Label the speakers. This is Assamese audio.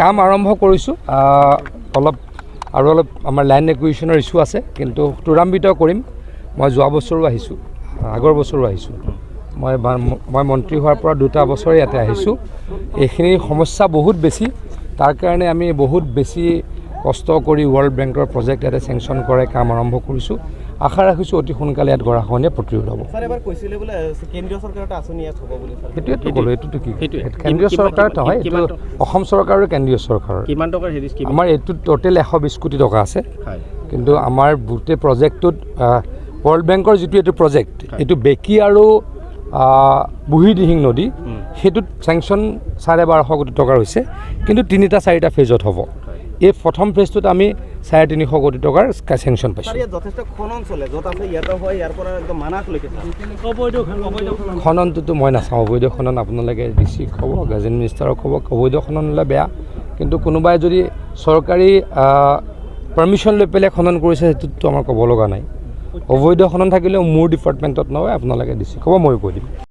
Speaker 1: কাম আৰম্ভ কৰিছোঁ অলপ আমাৰ ল্যান্ড একুইজিশ্যনৰ ইছ্যু আছে কিন্তু ত্বৰান্বিত কৰিম মই যোৱা বছৰো আহিছোঁ আগৰ বছৰো আহিছোঁ মই মন্ত্ৰী হোৱাৰ পৰা 2টা বছৰ ইয়াতে আহিছোঁ এইখিনি সমস্যা বহুত বেছি তাৰ কাৰণে আমি বহুত বেছি কষ্ট কৰি ৱৰ্ল্ড বেংকৰ প্ৰজেক্ট ইয়াতে চেংচন কৰে কাম আৰম্ভ কৰিছোঁ আশা ৰাখিছোঁ অতি সোনকালে ইয়াত গৰাখহনীয়া প্ৰতিৰোধ হ'ব সেইটোৱেতো ক'লোঁ এইটোতো কি কেন্দ্ৰীয় চৰকাৰ নহয় এইটো অসম চৰকাৰ আৰু কেন্দ্ৰীয় চৰকাৰৰ আমাৰ এইটো টোটেল 120 কোটি টকা আছে কিন্তু আমাৰ গোটেই প্ৰজেক্টটোত ৱৰ্ল্ড বেংকৰ যিটো এইটো প্ৰজেক্ট এইটো বেকী আৰু বুঢ়ীদিহিং নদী সেইটোত চেংচন 12.5 কোটি টকাৰ হৈছে কিন্তু 3টা-4টা ফেজত হ'ব এই প্ৰথম ফেজটোত আমি 350 কোটি টকাৰ চেংচন পাইছোঁ খননটোতো মই নাচাওঁ অবৈধ খনন আপোনালোকে DC ক'ব গাৰ্জেন মিনিষ্টাৰক ক'ব অবৈধ খনন হ'লে বেয়া কিন্তু কোনোবাই যদি চৰকাৰী পাৰ্মিশ্যন লৈ পেলাই খনন কৰিছে সেইটোতো আমাৰ ক'ব লগা নাই অবৈধ খনন থাকিলেও মোৰ ডিপাৰ্টমেণ্টত নহয় আপোনালোকে DC ক'ব মই কৈ দিম